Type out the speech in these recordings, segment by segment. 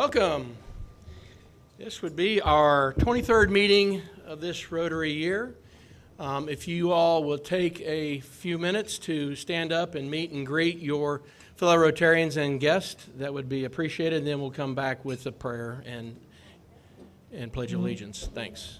Welcome. This would be our 23rd meeting of this Rotary year. If you all will take a few minutes to stand up and meet and greet your fellow Rotarians and guests, that would be appreciated. And then we'll come back with a prayer and pledge allegiance. Thanks.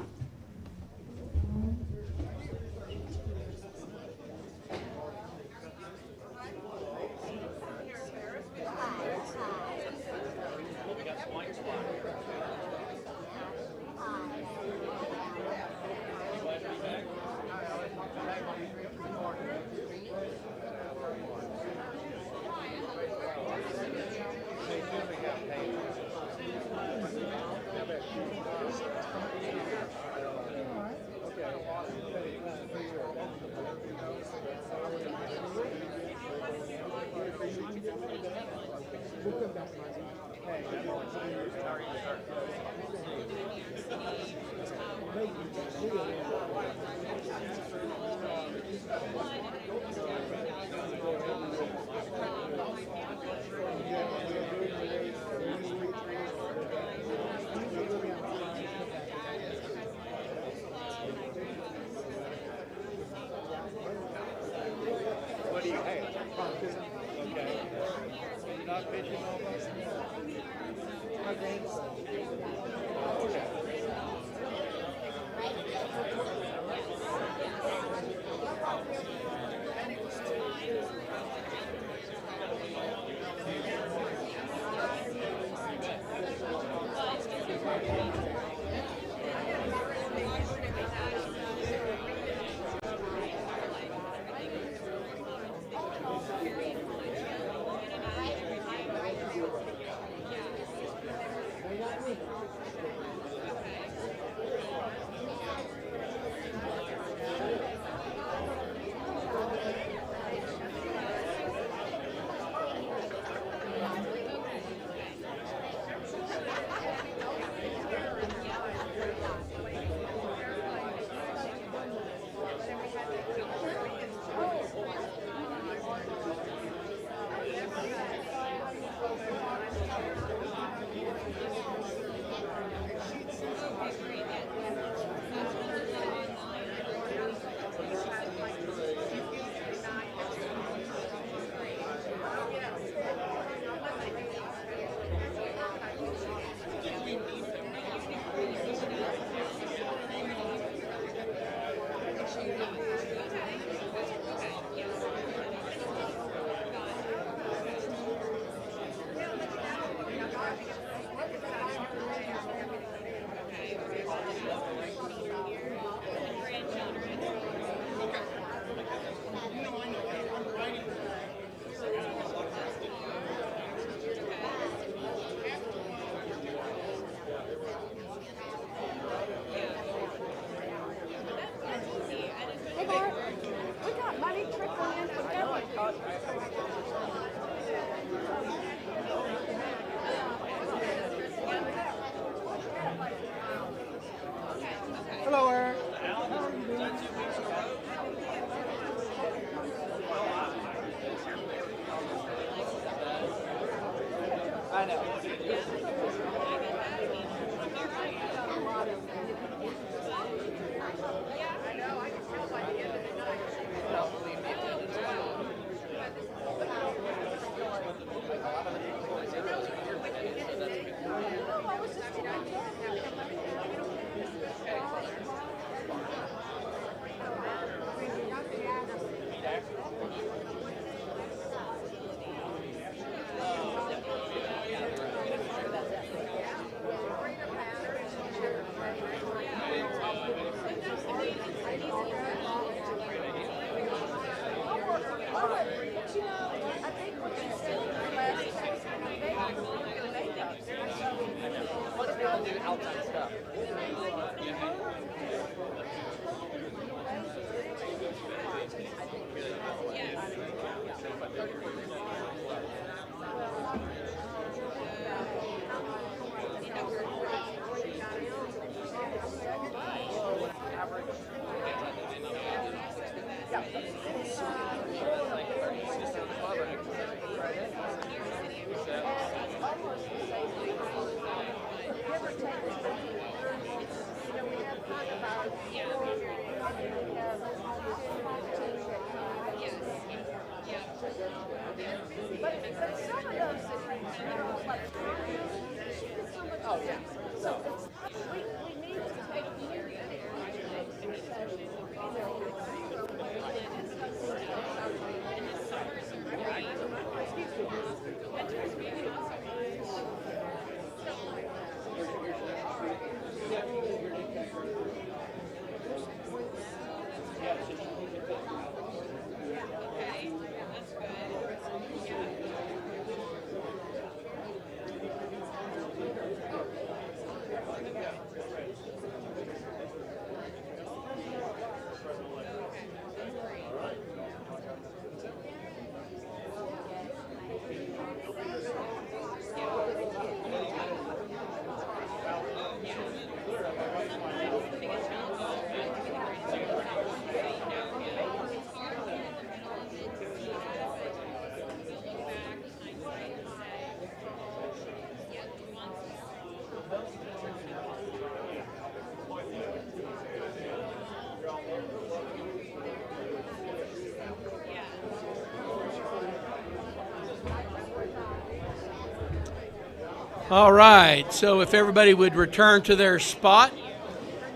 All right, so if everybody would return to their spot,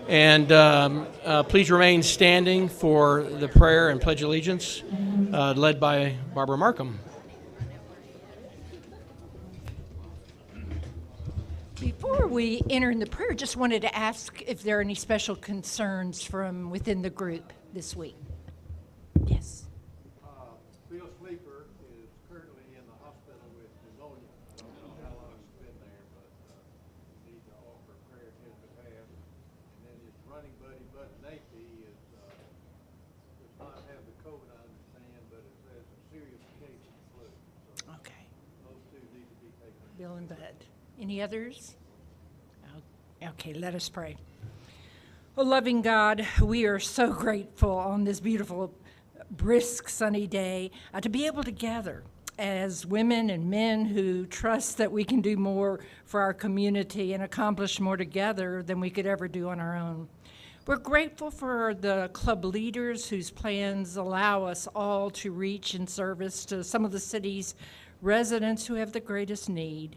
and please remain standing for the prayer and pledge allegiance, led by Barbara Markham. Before we enter in the prayer, just wanted to ask if there are any special concerns from within the group this week. Yes. Bill Sleeper is currently in the hospital with pneumonia. I don't know how long he's been there, but we need to offer prayer in his behalf. And then his running buddy, Bud Napier, does not have the COVID, I understand, but it has a serious case of flu. So Okay. those two need to be taken. Bill and Bud. Any others? Okay, let us pray. Oh, loving God, we are so grateful on this beautiful, brisk, sunny day to be able to gather as women and men who trust that we can do more for our community and accomplish more together than we could ever do on our own. We're grateful for the club leaders whose plans allow us all to reach in service to some of the city's residents who have the greatest need.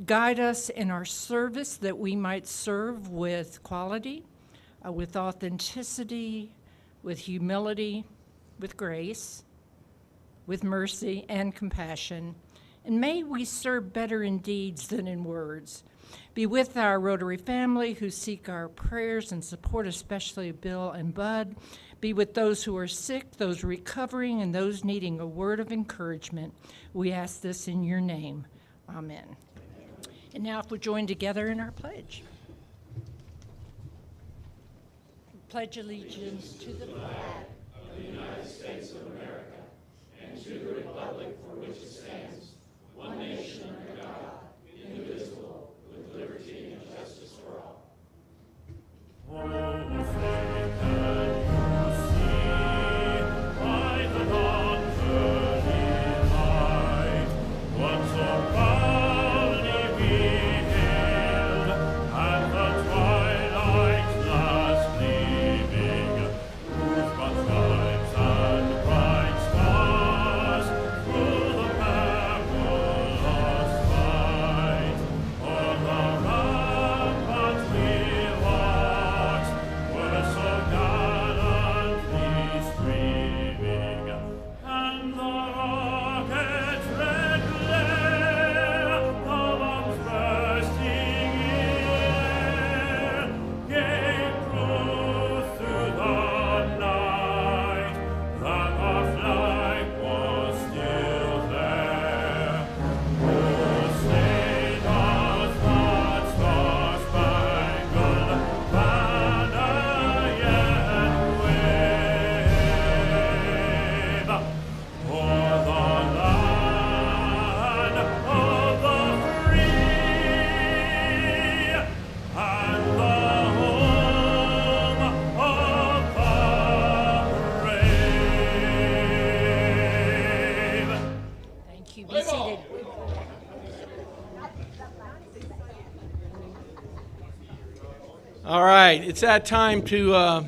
Guide us in our service that we might serve with quality, with authenticity, with humility, with grace, with mercy and compassion. And may we serve better in deeds than in words. Be with our Rotary family who seek our prayers and support, especially Bill and Bud. Be with those who are sick, those recovering, and those needing a word of encouragement. We ask this in your name. Amen. And now if we join together in our pledge. Pledge allegiance to the flag of the United States of America and to the republic for which it stands, one nation under God, indivisible, with liberty and justice for all. right, it's that time to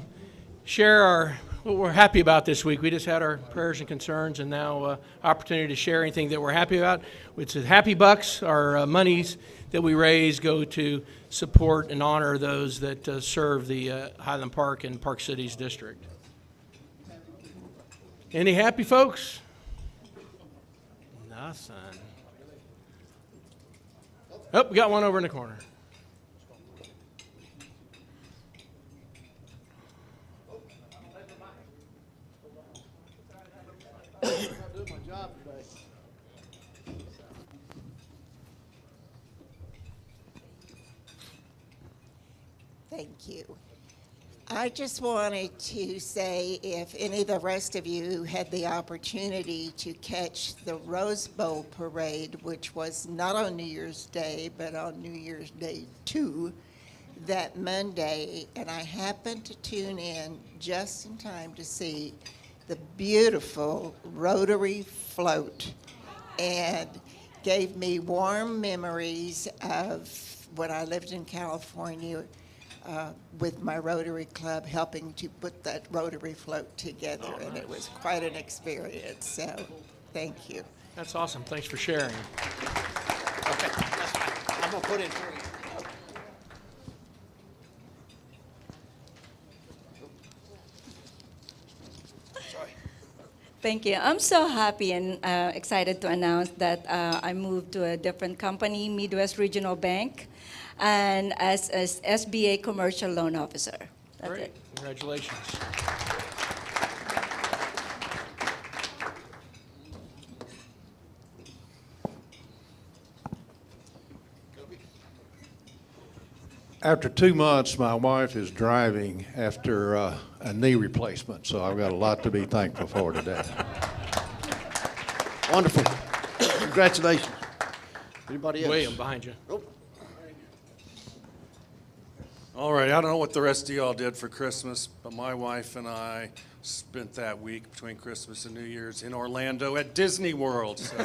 share what we're happy about this week. We just had our prayers and concerns, and now opportunity to share anything that we're happy about. It's Happy Bucks. Our monies that we raise go to support and honor those that serve the Highland Park and Park Cities district. Any happy folks? Nothing. Oh, we got one over in the corner. Thank you. I just wanted to say if any of the rest of you had the opportunity to catch the Rose Bowl parade, which was not on New Year's Day, but on New Year's Day 2, that Monday, and I happened to tune in just in time to see the beautiful Rotary float, and gave me warm memories of when I lived in California with my Rotary Club, helping to put that Rotary float together, and it was quite an experience, so thank you. That's awesome. Thanks for sharing. Okay, that's fine. I'm gonna put in for you. Thank you. I'm so happy and excited to announce that I moved to a different company, Midwest Regional Bank, and as SBA Commercial Loan Officer. That's Great. it. Congratulations. After 2 months, my wife is driving after a knee replacement, so I've got a lot to be thankful for today. Wonderful. Congratulations. Anybody else? William, behind you. Oh, All right, I don't know what the rest of y'all did for Christmas, but my wife and I spent that week between Christmas and New Year's in Orlando at Disney World. So,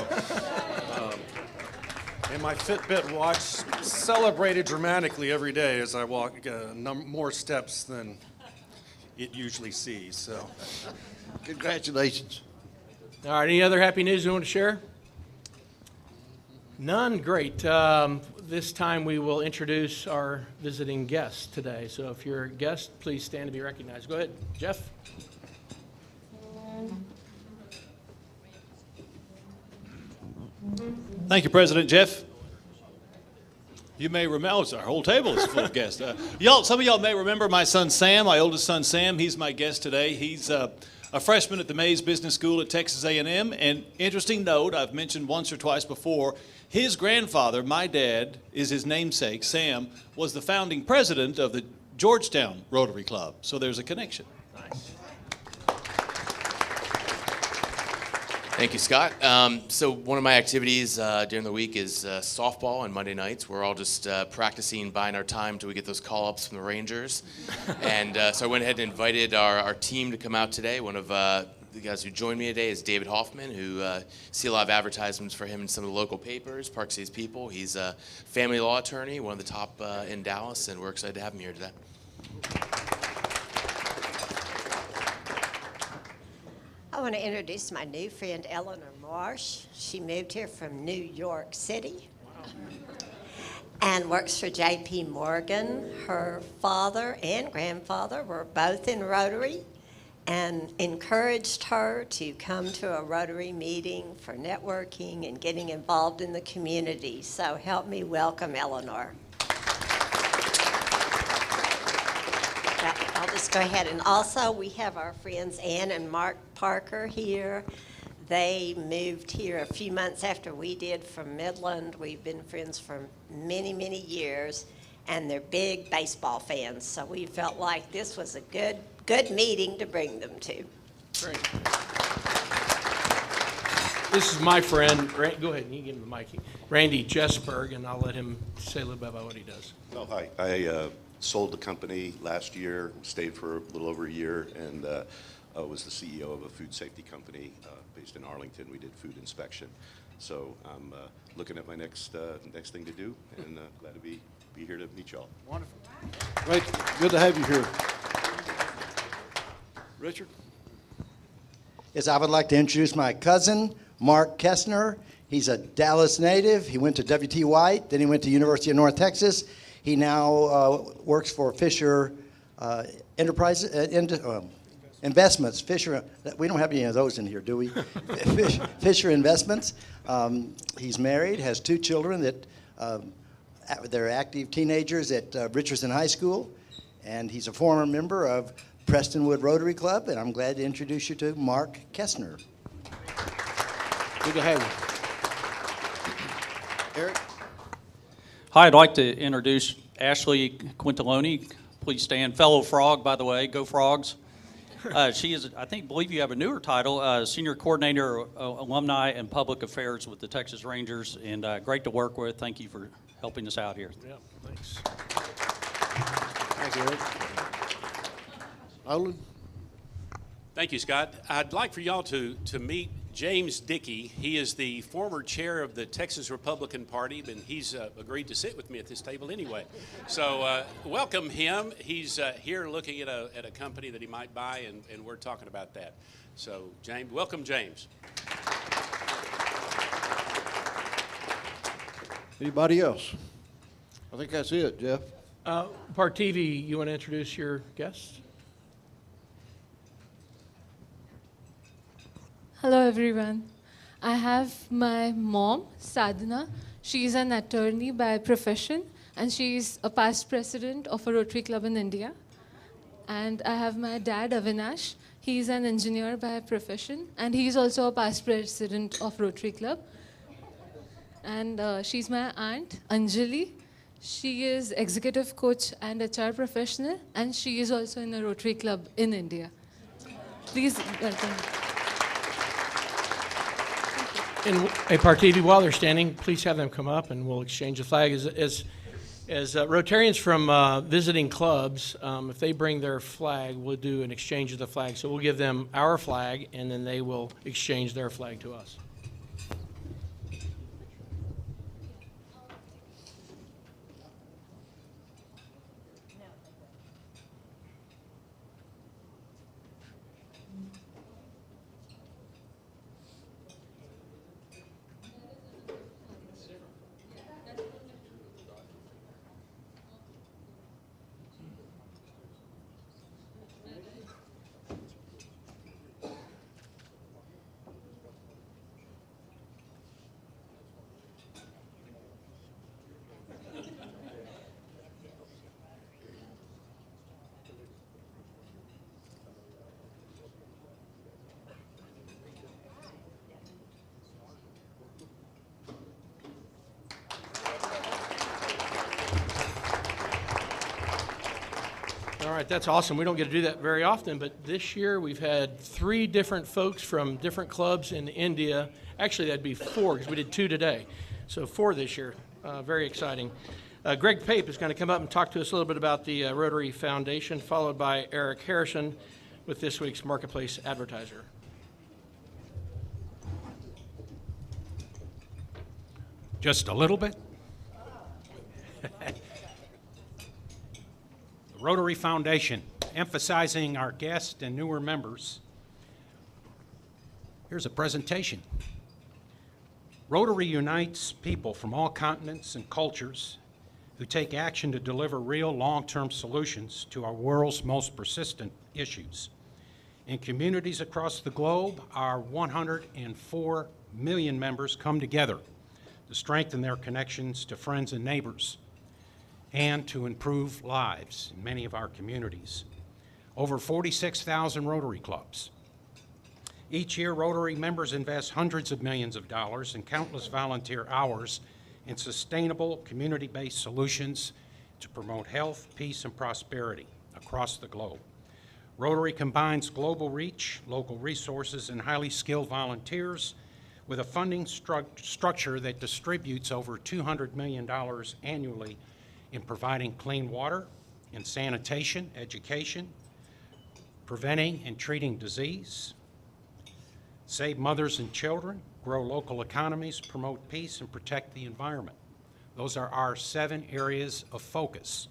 and my Fitbit watch celebrated dramatically every day as I walk more steps than it usually sees. So, congratulations. All right, any other happy news you want to share? None? Great. This time we will introduce our visiting guest today. So if you're a guest, please stand to be recognized. Go ahead, Jeff. Thank you, President Jeff. You may remember, our whole table is full of guests. Some of y'all may remember my son Sam, my oldest son Sam. He's my guest today. He's a freshman at the Mays Business School at Texas A&M. And interesting note, I've mentioned once or twice before, his grandfather, my dad, is his namesake. Sam was the founding president of the Georgetown Rotary Club. So there's a connection. Nice. Thank you, Scott. So one of my activities during the week is softball on Monday nights. We're all just practicing, buying our time till we get those call-ups from the Rangers. And so I went ahead and invited our team to come out today. One of the guys who joined me today is David Hoffman, who see a lot of advertisements for him in some of the local papers, Park Cities People. He's a family law attorney, one of the top in Dallas, and we're excited to have him here today. I want to introduce my new friend, Eleanor Marsh. She moved here from New York City and works for J.P. Morgan. Her father and grandfather were both in Rotary and encouraged her to come to a Rotary meeting for networking and getting involved in the community. So help me welcome Eleanor. I'll just go ahead. And also, we have our friends Ann and Mark Parker here. They moved here a few months after we did from Midland. We've been friends for many, many years, and they're big baseball fans. So we felt like this was a good meeting to bring them to. Great. This is my friend, go ahead, you give him the mic. Randy Jessberg, and I'll let him say a little bit about what he does. Oh, hi. I sold the company last year, stayed for a little over a year, and was the CEO of a food safety company based in Arlington. We did food inspection. So I'm looking at my next thing to do, and glad to be be here to meet y'all. Wonderful. Great. Good to have you here. Richard? Yes, I would like to introduce my cousin, Mark Kestner. He's a Dallas native. He went to W.T. White, then he went to University of North Texas. He now works for Fisher Investments. Fisher, we don't have any of those in here, do we? Fisher Investments. He's married, has 2 children that they're active teenagers at Richardson High School, and he's a former member of Prestonwood Rotary Club, and I'm glad to introduce you to Mark Kestner. Good to have you. Eric? Hi, I'd like to introduce Ashley Quintaloni. Please stand. Fellow Frog, by the way. Go Frogs. She is, believe you have a newer title, Senior Coordinator, Alumni and Public Affairs with the Texas Rangers, and great to work with. Thank you for helping us out here. Yeah, thanks. Thank you, Eric. Olin? Thank you, Scott. I'd like for y'all to meet James Dickey. He is the former chair of the Texas Republican Party, and he's agreed to sit with me at this table anyway. So welcome him. He's here looking at a company that he might buy, and we're talking about that. So, James, welcome, James. Anybody else? I think that's it, Jeff. Park TV, you want to introduce your guests? Hello everyone. I have my mom, Sadhana. She's an attorney by profession, and she's a past president of a Rotary Club in India. And I have my dad, Avinash. He's an engineer by profession, and he's also a past president of Rotary Club. And she's my aunt, Anjali. She is executive coach and HR professional, and she is also in a Rotary Club in India. Please welcome. And hey, Park TV, while they're standing, please have them come up and we'll exchange the flag. As Rotarians from visiting clubs, if they bring their flag, we'll do an exchange of the flag. So we'll give them our flag, and then they will exchange their flag to us. All right, that's awesome. We don't get to do that very often, but this year we've had 3 different folks from different clubs in India. Actually, that'd be 4 because we did 2 today. So 4 this year. Very exciting. Greg Pape is going to come up and talk to us a little bit about the Rotary Foundation, followed by Eric Harrison with this week's Marketplace Advertiser. Just a little bit. The Rotary Foundation, emphasizing our guests and newer members. Here's a presentation. Rotary unites people from all continents and cultures who take action to deliver real long-term solutions to our world's most persistent issues. In communities across the globe, our 104 million members come together to strengthen their connections to friends and neighbors and to improve lives in many of our communities. Over 46,000 Rotary clubs. Each year, Rotary members invest hundreds of millions of dollars and countless volunteer hours in sustainable, community-based solutions to promote health, peace, and prosperity across the globe. Rotary combines global reach, local resources, and highly skilled volunteers with a funding structure that distributes over $200 million annually in providing clean water and sanitation, education, preventing and treating disease, save mothers and children, grow local economies, promote peace, and protect the environment. Those are our 7 areas of focus.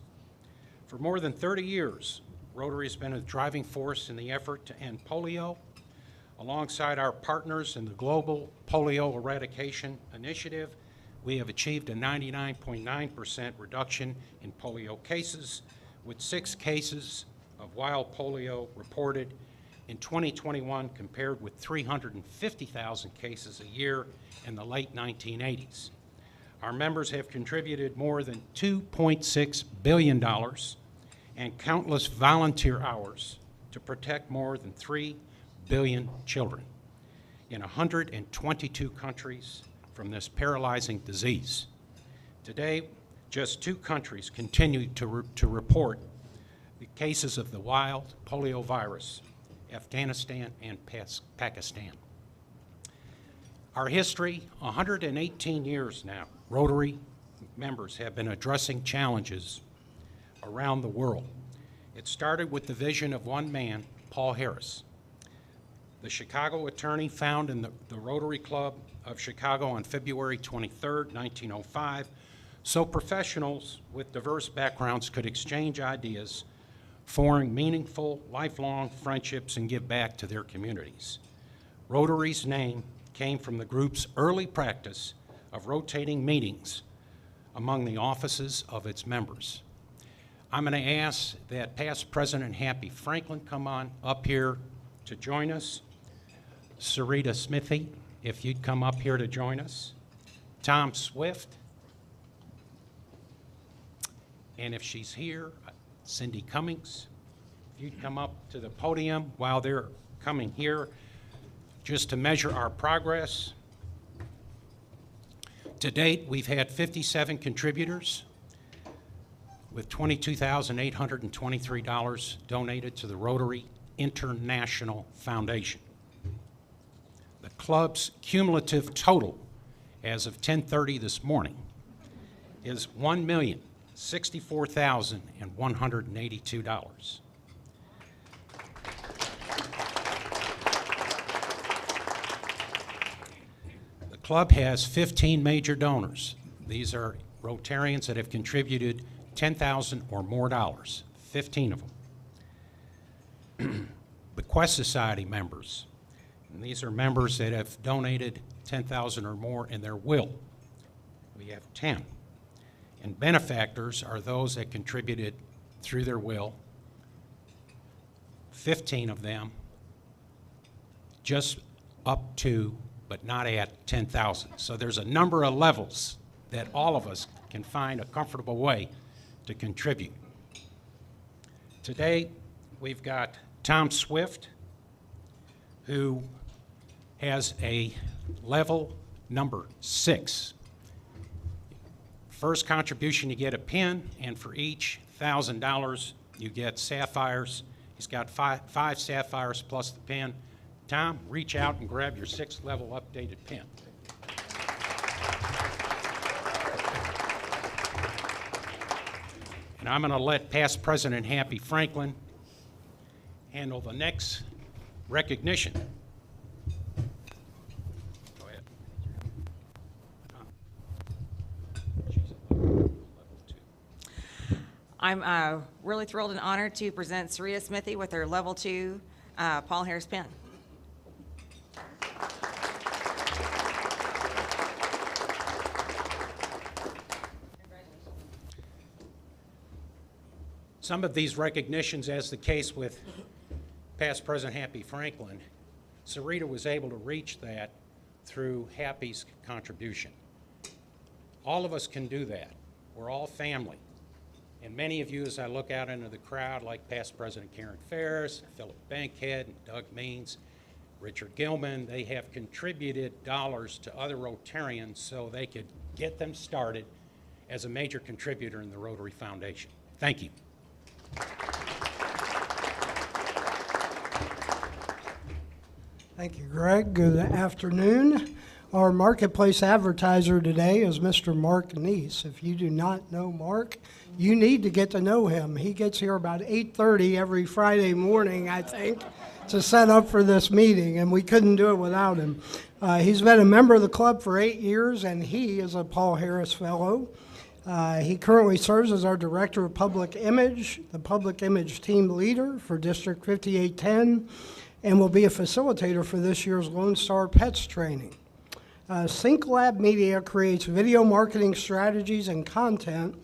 For more than 30 years, Rotary has been a driving force in the effort to end polio. Alongside our partners in the Global Polio Eradication Initiative, we have achieved a 99.9% reduction in polio cases, with 6 cases of wild polio reported in 2021 compared with 350,000 cases a year in the late 1980s. Our members have contributed more than $2.6 billion and countless volunteer hours to protect more than 3 billion children in 122 countries from this paralyzing disease. Today, just 2 countries continue to report the cases of the wild polio virus, Afghanistan and Pakistan. Our history, 118 years now, Rotary members have been addressing challenges around the world. It started with the vision of one man, Paul Harris, the Chicago attorney found in the Rotary Club of Chicago on February 23, 1905, so professionals with diverse backgrounds could exchange ideas, form meaningful, lifelong friendships, and give back to their communities. Rotary's name came from the group's early practice of rotating meetings among the offices of its members. I'm going to ask that past President Happy Franklin come on up here to join us. Sarita Smithy, if you'd come up here to join us. Tom Swift. And if she's here, Cindy Cummings, if you'd come up to the podium while they're coming here, just to measure our progress. To date, we've had 57 contributors with $22,823 donated to the Rotary International Foundation. The club's cumulative total as of 10:30 this morning is $1,064,182. The club has 15 major donors. These are Rotarians that have contributed $10,000 or more dollars, 15 of them. Bequest Society members, and these are members that have donated $10,000 or more in their will. We have 10. And benefactors are those that contributed through their will, 15 of them, just up to, but not at 10,000. So there's a number of levels that all of us can find a comfortable way to contribute. Today, we've got Tom Swift, who has a level number 6. First contribution, you get a pin, and for each $1,000, you get sapphires. He's got five sapphires plus the pin. Tom, reach out and grab your 6th level updated pin. And I'm going to let past President Happy Franklin handle the next recognition. Go ahead. I'm really thrilled and honored to present Sarita Smithy with her Level 2 Paul Harris pin. Some of these recognitions, as the case with past President Happy Franklin, Sarita was able to reach that through Happy's contribution. All of us can do that. We're all family. And many of you, as I look out into the crowd, like past President Karen Ferris, Philip Bankhead, and Doug Means, Richard Gilman, they have contributed dollars to other Rotarians so they could get them started as a major contributor in the Rotary Foundation. Thank you. Thank you, Greg. Good afternoon. Our marketplace advertiser today is Mr. Mark Neese. If you do not know Mark, you need to get to know him. He gets here about 8:30 every Friday morning, I think, to set up for this meeting, and we couldn't do it without him. He's been a member of the club for 8 years, and he is a Paul Harris Fellow. He currently serves as our Director of Public Image, the Public Image Team Leader for District 5810, and will be a facilitator for this year's Lone Star Pets training. Sync Lab Media creates video marketing strategies and content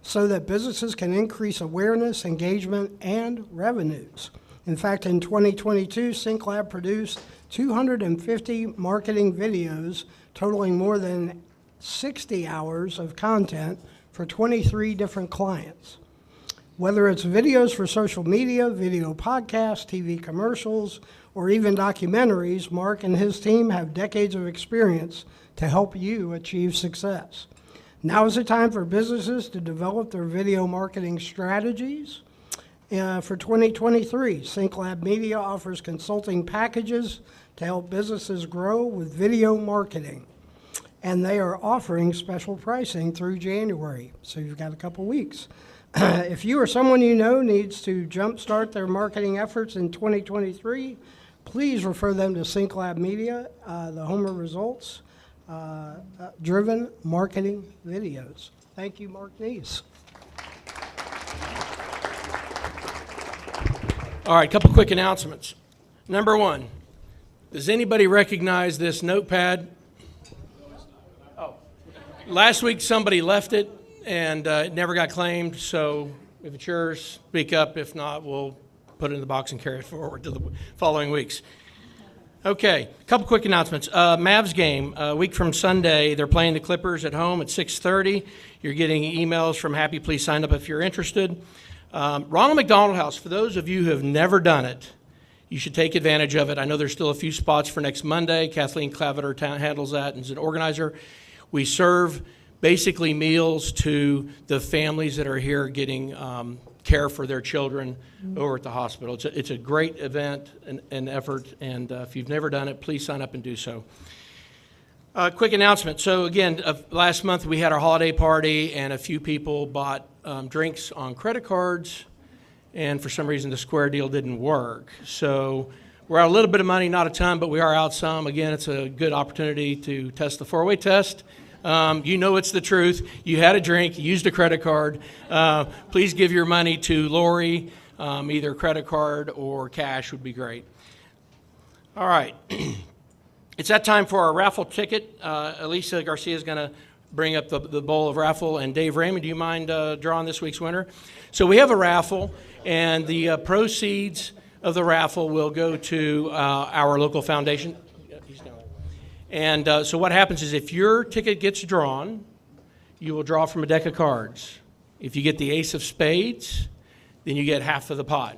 so that businesses can increase awareness, engagement, and revenues. In fact, in 2022, Sync Lab produced 250 marketing videos totaling more than 60 hours of content for 23 different clients. Whether it's videos for social media, video podcasts, TV commercials, or even documentaries, Mark and his team have decades of experience to help you achieve success. Now is the time for businesses to develop their video marketing strategies. For 2023, Sync Lab Media offers consulting packages to help businesses grow with video marketing. And they are offering special pricing through January, so you've got a couple weeks. If you or someone you know needs to jumpstart their marketing efforts in 2023, please refer them to Sync Lab Media, the home of results driven marketing videos. Thank you, Mark Neese. All right, a couple quick announcements. Number one, does anybody recognize this notepad? Oh, last week somebody left it and it never got claimed, so if it's yours, speak up. If not, we'll put it in the box and carry it forward to the following weeks. Okay, a couple quick announcements. Mavs game, a week from Sunday, they're playing the Clippers at home at 6:30. You're getting emails from Happy. Please sign up if you're interested. Ronald McDonald House, for those of you who have never done it, you should take advantage of it. I know there's still a few spots for next Monday. Kathleen Claveter handles that and is an organizer. We serve basically meals to the families that are here getting care for their children over at the hospital. It's a great event and effort, and if you've never done it, please sign up and do so. Quick announcement. So again, last month we had our holiday party, and a few people bought drinks on credit cards, and for some reason the Square deal didn't work. So we're out a little bit of money, not a ton, but we are out some. Again, it's a good opportunity to test the four-way test. You know it's the truth. You had a drink, you used a credit card. Please give your money to Lori. Either credit card or cash would be great. All right. It's that time for our raffle ticket. Elisa Garcia is going to bring up the bowl of raffle. And Dave Raymond, do you mind drawing this week's winner? So we have a raffle, and the proceeds of the raffle will go to our local foundation. And so what happens is if your ticket gets drawn, you will draw from a deck of cards. If you get the ace of spades, then you get half of the pot.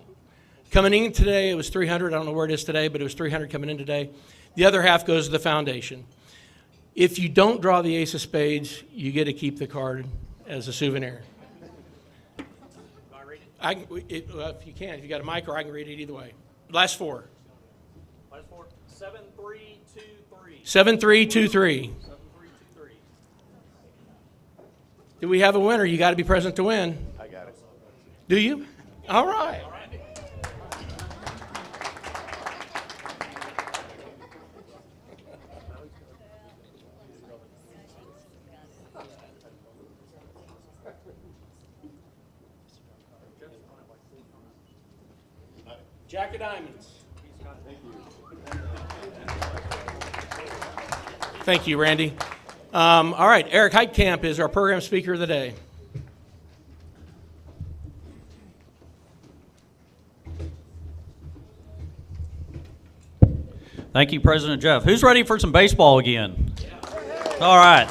Coming in today, it was $300. I don't know where it is today, but it was $300 coming in today. The other half goes to the foundation. If you don't draw the ace of spades, you get to keep the card as a souvenir. If you can, if you got a mic, or I can read it either way. Last four. Last four. 7323. 7323. Do we have a winner? You got to be present to win. I got it. Do you? All right. Jack of Diamonds. Thank you, Randy. All right, Eric Heitkamp is our program speaker of the day. Thank you, President Jeff. Who's ready for some baseball again? All right.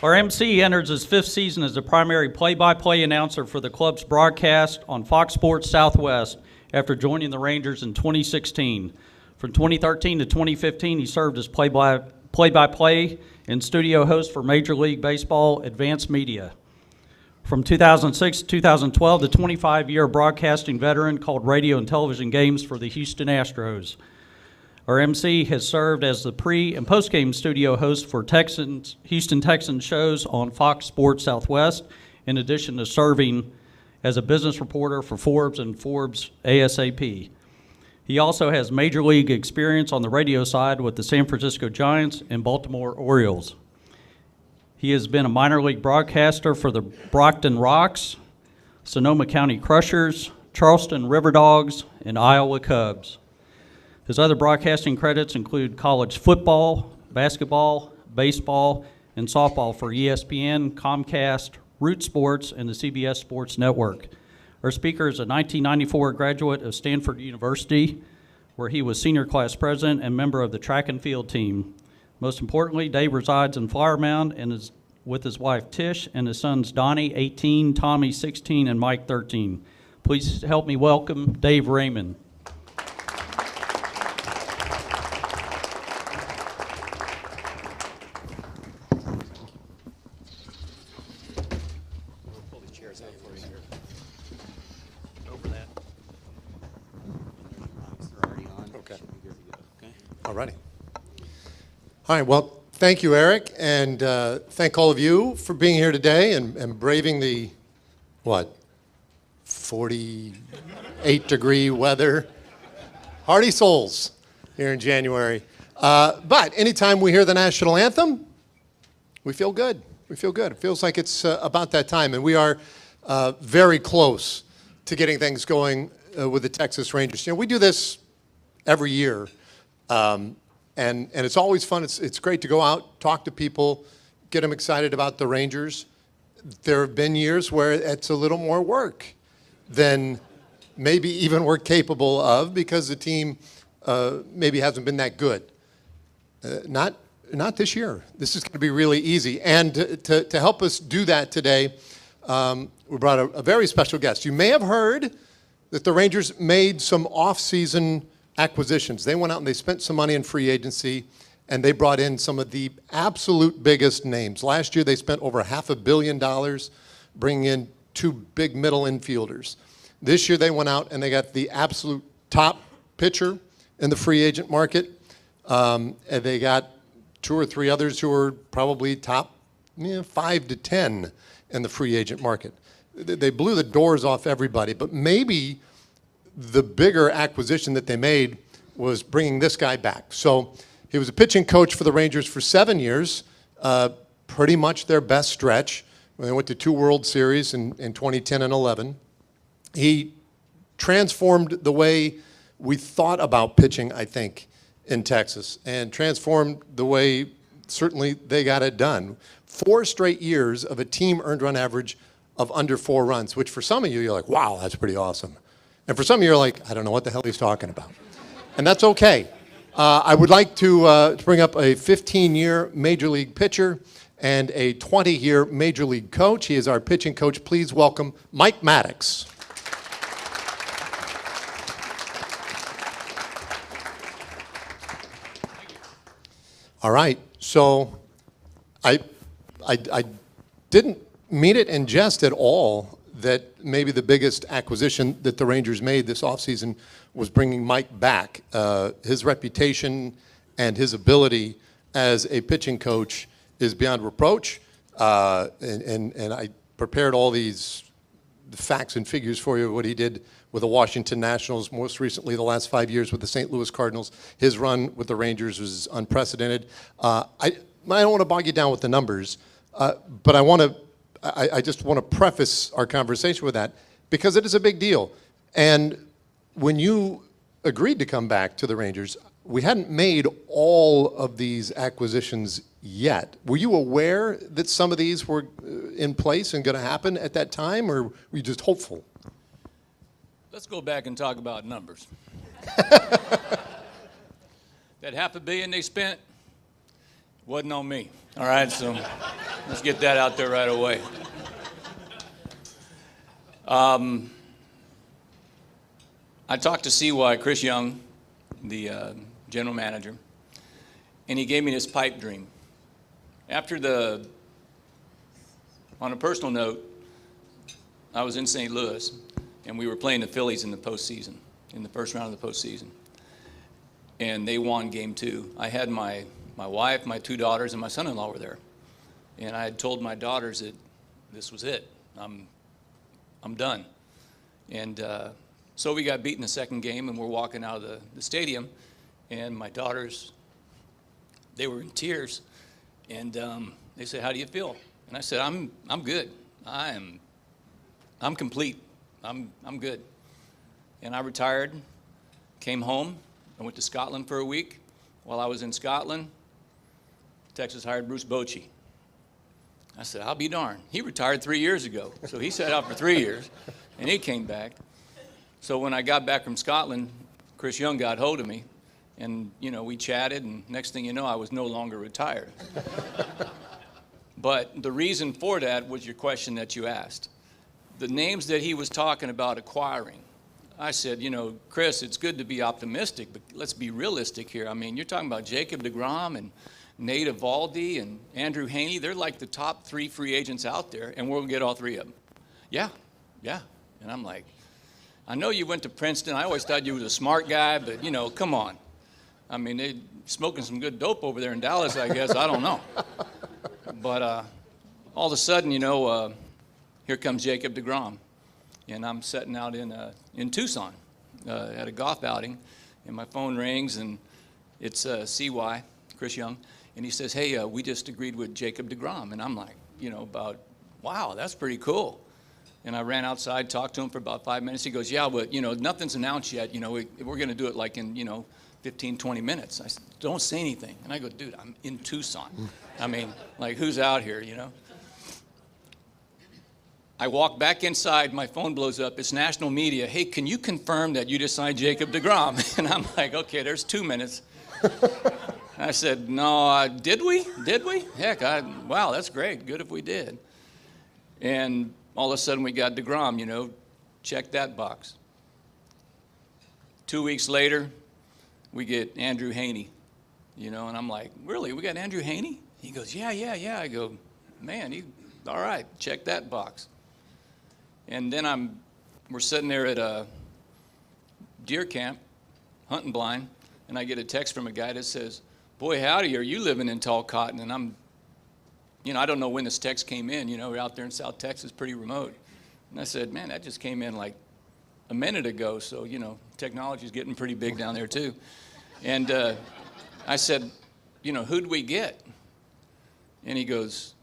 Our MC enters his fifth season as the primary play-by-play announcer for the club's broadcast on Fox Sports Southwest after joining the Rangers in 2016. From 2013 to 2015, he served as play-by-play and studio host for Major League Baseball Advanced Media. From 2006 to 2012, the 25-year broadcasting veteran called radio and television games for the Houston Astros. Our MC has served as the pre- and post-game studio host for Houston Texans shows on Fox Sports Southwest, in addition to serving as a business reporter for Forbes and Forbes ASAP. He also has major league experience on the radio side with the San Francisco Giants and Baltimore Orioles. He has been a minor league broadcaster for the Brockton Rox, Sonoma County Crushers, Charleston River Dogs, and Iowa Cubs. His other broadcasting credits include college football, basketball, baseball, and softball for ESPN, Comcast, Root Sports, and the CBS Sports Network. Our speaker is a 1994 graduate of Stanford University, where he was senior class president and member of the track and field team. Most importantly, Dave resides in Flower Mound and is with his wife Tish and his sons Donnie, 18, Tommy, 16, and Mike, 13. Please help me welcome Dave Raymond. All righty. All right, well, thank you, Eric, and thank all of you for being here today and braving the, 48-degree weather. Hardy souls here in January. But anytime we hear the national anthem, we feel good. We feel good. It feels like it's about that time, and we are very close to getting things going with the Texas Rangers. You know, we do this every year. And it's always fun. It's great to go out, talk to people, get them excited about the Rangers. There have been years where it's a little more work than maybe even we're capable of because the team maybe hasn't been that good. Not this year. This is going to be really easy. And to help us do that today, we brought a very special guest. You may have heard that the Rangers made some off-season acquisitions. They went out and they spent some money in free agency, and they brought in some of the absolute biggest names. Last year, they spent over $500 million bringing in 2 big middle infielders. This year, they went out and they got the absolute top pitcher in the free agent market, and they got 2 or 3 others who are probably top 5 to 10 in the free agent market. They blew the doors off everybody, but maybe the bigger acquisition that they made was bringing this guy back. So he was a pitching coach for the Rangers for 7 years, pretty much their best stretch. They went to 2 World Series in 2010 and 11. He transformed the way we thought about pitching, I think, in Texas, and transformed the way certainly they got it done. 4 straight years of a team earned run average of under 4 runs, which for some of you, you're like, wow, that's pretty awesome. And for some of you, you're like, I don't know what the hell he's talking about. And that's okay. I would like to bring up a 15-year Major League pitcher and a 20-year Major League coach. He is our pitching coach. Please welcome Mike Maddux. All right, so I didn't mean it in jest at all that maybe the biggest acquisition that the Rangers made this offseason was bringing Mike back. His reputation and his ability as a pitching coach is beyond reproach. And I prepared all these facts and figures for you, what he did with the Washington Nationals, most recently the last 5 years with the St. Louis Cardinals. His run with the Rangers was unprecedented. I don't want to bog you down with the numbers, but I just want to preface our conversation with that because it is a big deal. And when you agreed to come back to the Rangers, we hadn't made all of these acquisitions yet. Were you aware that some of these were in place and going to happen at that time, or were you just hopeful? Let's go back and talk about numbers. That $500 million they spent wasn't on me. All right, so let's get that out there right away. I talked to CY, Chris Young, the general manager, and he gave me this pipe dream. On a personal note, I was in St. Louis, and we were playing the Phillies in the postseason, in the first round of the postseason. And they won game 2. I had my wife, my 2 daughters, and my son-in-law were there. And I had told my daughters that this was it. I'm done. And so we got beat in the second game, and we're walking out of the stadium, and my daughters, they were in tears. And They said, how do you feel? And I said, I'm good. I'm complete. I'm good. And I retired, came home, I went to Scotland for a week. While I was in Scotland, Texas hired Bruce Bochy. I said, I'll be darned. He retired 3 years ago. So he sat out for 3 years, and he came back. So when I got back from Scotland, Chris Young got hold of me, and, you know, we chatted, and next thing you know, I was no longer retired. But the reason for that was your question that you asked. The names that he was talking about acquiring, I said, you know, Chris, it's good to be optimistic, but let's be realistic here. I mean, you're talking about Jacob deGrom and Nate Eovaldi and Andrew Haney. They're like the top 3 free agents out there, and we'll get all 3 of them. Yeah. And I'm like, I know you went to Princeton. I always thought you was a smart guy, but, you know, come on. I mean, they're smoking some good dope over there in Dallas, I guess. I don't know. But all of a sudden, you know, here comes Jacob deGrom. And I'm sitting out in Tucson at a golf outing, and my phone rings, and it's CY, Chris Young, and he says, hey, we just agreed with Jacob deGrom. And I'm like, you know, wow, that's pretty cool. And I ran outside, talked to him for about 5 minutes. He goes, yeah, but, you know, nothing's announced yet. You know, we're going to do it like in, you know, 15, 20 minutes. I said, don't say anything. And I go, dude, I'm in Tucson. I mean, like, who's out here, you know? I walk back inside, my phone blows up, it's national media. Hey, can you confirm that you just signed Jacob deGrom? And I'm like, okay, there's 2 minutes. I said, no, did we? Heck, wow, that's great, good if we did. And all of a sudden we got deGrom, you know, check that box. 2 weeks later, we get Andrew Haney, you know, and I'm like, really, we got Andrew Haney? He goes, yeah. I go, man, all right, check that box. And then we're sitting there at a deer camp, hunting blind, and I get a text from a guy that says, boy, howdy, are you living in Tall Cotton? And I'm, you know, I don't know when this text came in, you know, we're out there in South Texas, pretty remote. And I said, man, that just came in like a minute ago, so, you know, technology's getting pretty big down there too. And I said, you know, who'd we get? And he goes,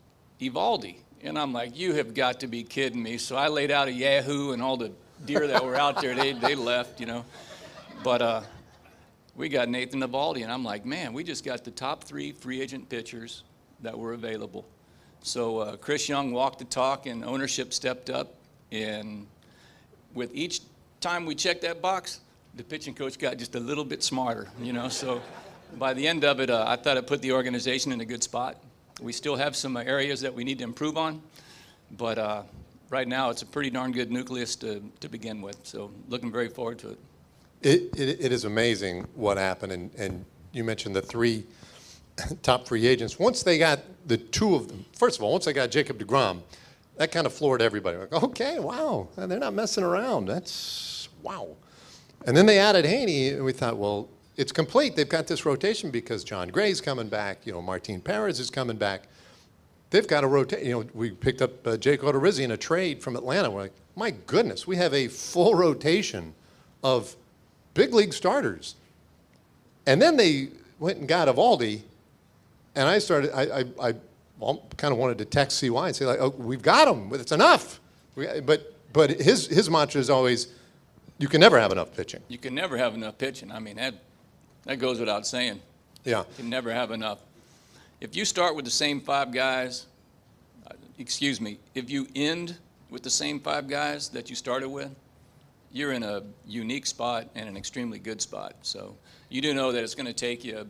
Eovaldi. And I'm like, you have got to be kidding me. So I laid out a Yahoo, and all the deer that were out there, they left, you know. But we got Nathan Eovaldi, and I'm like, man, we just got the top 3 free agent pitchers that were available. So Chris Young walked the talk, and ownership stepped up. And with each time we checked that box, the pitching coach got just a little bit smarter, you know. So by the end of it, I thought it put the organization in a good spot. We still have some areas that we need to improve on, but right now it's a pretty darn good nucleus to begin with, so looking very forward to it. It is amazing what happened, and you mentioned the 3 top free agents. Once they got the 2 of them, first of all, once they got Jacob deGrom, that kind of floored everybody. Like, okay, wow, they're not messing around. That's, wow. And then they added Haney, and we thought, well, it's complete. They've got this rotation because John Gray's coming back. You know, Martin Perez is coming back. They've got a rotation. You know, we picked up Jake Odorizzi in a trade from Atlanta. We're like, my goodness, we have a full rotation of big league starters. And then they went and got Eovaldi, and I started. I kind of wanted to text CY and say, like, oh, we've got him. It's enough. But his mantra is always, you can never have enough pitching. You can never have enough pitching. I mean, that goes without saying. Yeah. You can never have enough. If you start with the same 5 guys, if you end with the same 5 guys that you started with, you're in a unique spot and an extremely good spot. So you do know that it's going to take you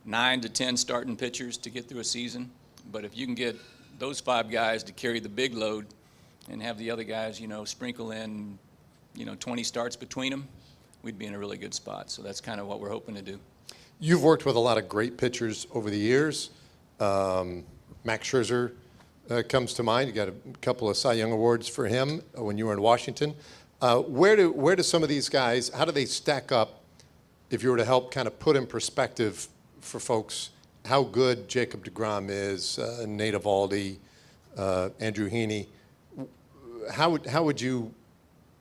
9 to 10 starting pitchers to get through a season. But if you can get those 5 guys to carry the big load and have the other guys, you know, sprinkle in, you know, 20 starts between them, we'd be in a really good spot. So that's kind of what we're hoping to do. You've worked with a lot of great pitchers over the years. Max Scherzer comes to mind. You got a couple of Cy Young awards for him when you were in Washington. Where do some of these guys, how do they stack up if you were to help kind of put in perspective for folks how good Jacob deGrom is, Nate Eovaldi, Andrew Heaney? How would you,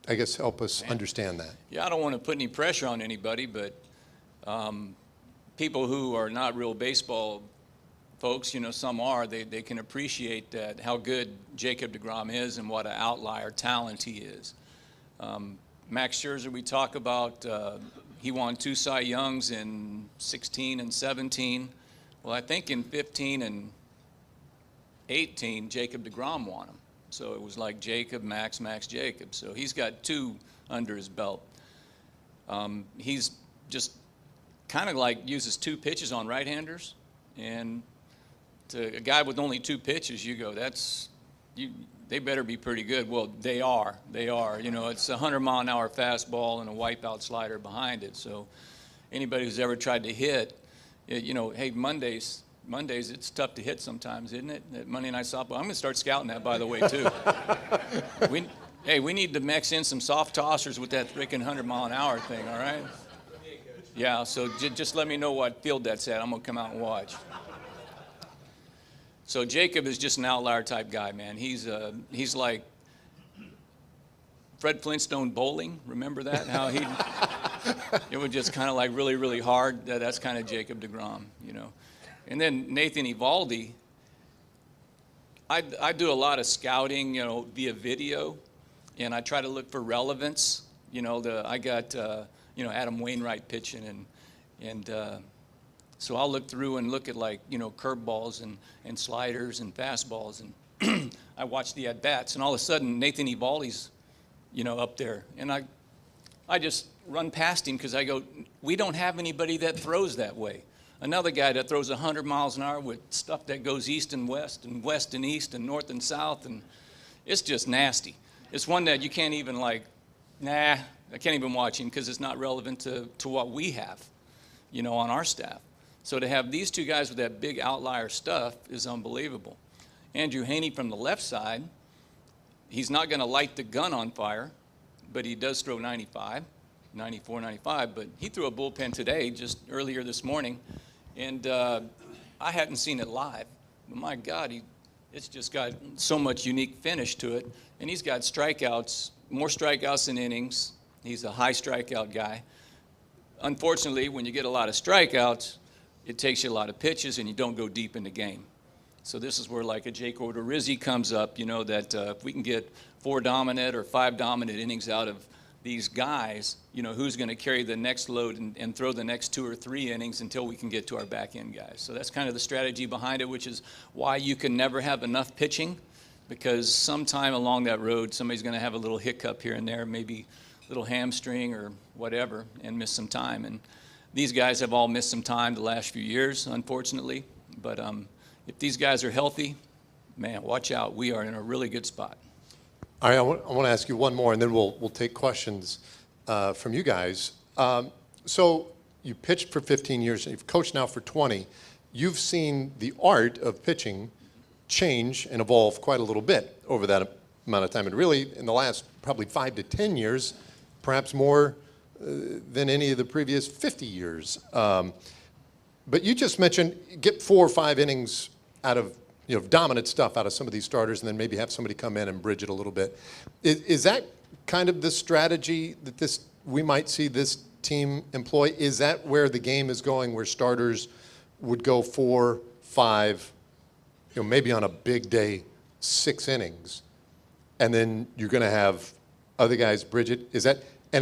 I guess, help us understand that? Yeah, I don't want to put any pressure on anybody, but people who are not real baseball folks, you know, some are, they can appreciate that, how good Jacob deGrom is and what an outlier talent he is. Max Scherzer, we talk about, he won 2 Cy Youngs in 16 and 17. Well, I think in 15 and 18, Jacob deGrom won them. So it was like Jacob, Max, Max, Jacob. So he's got 2 under his belt. He's just kind of like uses 2 pitches on right-handers. And to a guy with only 2 pitches, you go, they better be pretty good. Well, they are. You know, it's a 100-mile-an-hour fastball and a wipeout slider behind it. So anybody who's ever tried to hit, you know, hey, Mondays, it's tough to hit sometimes, isn't it? That Monday Night Softball. I'm going to start scouting that, by the way, too. We need to mix in some soft tossers with that freaking 100-mile-an-hour thing, all right? Yeah, so just let me know what field that's at. I'm going to come out and watch. So Jacob is just an outlier type guy, man. He's like Fred Flintstone bowling. Remember that? How it was just kind of like really, really hard. That's kind of Jacob deGrom, you know. And then Nathan Eovaldi, I do a lot of scouting, you know, via video, and I try to look for relevance. You know, I got, you know, Adam Wainwright pitching, and so I'll look through and look at, like, you know, curveballs and sliders and fastballs, and I watch the at-bats, and all of a sudden Nathan Eovaldi's, you know, up there, and I just run past him because I go, we don't have anybody that throws that way. Another guy that throws 100 miles an hour with stuff that goes east and west and east and north and south, and it's just nasty. It's one that you can't even, like, nah, I can't even watch him because it's not relevant to what we have, you know, on our staff. So to have these 2 guys with that big outlier stuff is unbelievable. Andrew Haney from the left side, he's not going to light the gun on fire, but he does throw 95, 94, 95, but he threw a bullpen today, just earlier this morning, and I hadn't seen it live. But my God, it's just got so much unique finish to it, and he's got strikeouts, more strikeouts than innings. He's a high strikeout guy. Unfortunately, when you get a lot of strikeouts, it takes you a lot of pitches, and you don't go deep in the game. So this is where, like, a Jake Odorizzi comes up, you know, that if we can get 4 dominant or 5 dominant innings out of these guys, you know, who's going to carry the next load and throw the next 2 or 3 innings until we can get to our back end guys. So that's kind of the strategy behind it, which is why you can never have enough pitching, because sometime along that road, somebody's going to have a little hiccup here and there, maybe a little hamstring or whatever, and miss some time. And these guys have all missed some time the last few years, unfortunately. But if these guys are healthy, man, watch out. We are in a really good spot. All right, I want to ask you one more, and then we'll take questions from you guys. So you pitched for 15 years, and you've coached now for 20. You've seen the art of pitching change and evolve quite a little bit over that amount of time. And really, in the last probably 5 to 10 years, perhaps more than any of the previous 50 years. But you just mentioned get 4 or 5 innings out of, you know, dominant stuff out of some of these starters, and then maybe have somebody come in and bridge it a little bit. Is that kind of the strategy that we might see this team employ? Is that where the game is going, where starters would go 4, 5, you know, maybe on a big day, 6 innings, and then you're going to have other guys bridge it? Is that a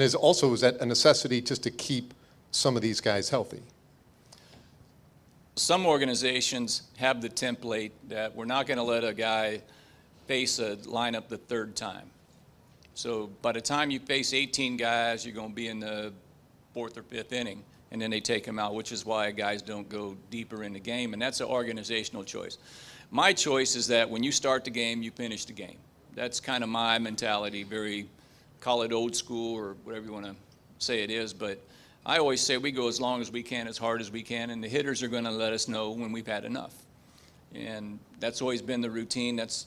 necessity just to keep some of these guys healthy? Some organizations have the template that we're not going to let a guy face a lineup the 3rd time. So by the time you face 18 guys, you're going to be in the 4th or 5th inning, and then they take him out, which is why guys don't go deeper in the game, and that's an organizational choice. My choice is that when you start the game, you finish the game. That's kind of my mentality, very, call it old school or whatever you want to say it is, but I always say we go as long as we can, as hard as we can, and the hitters are going to let us know when we've had enough. And that's always been the routine. That's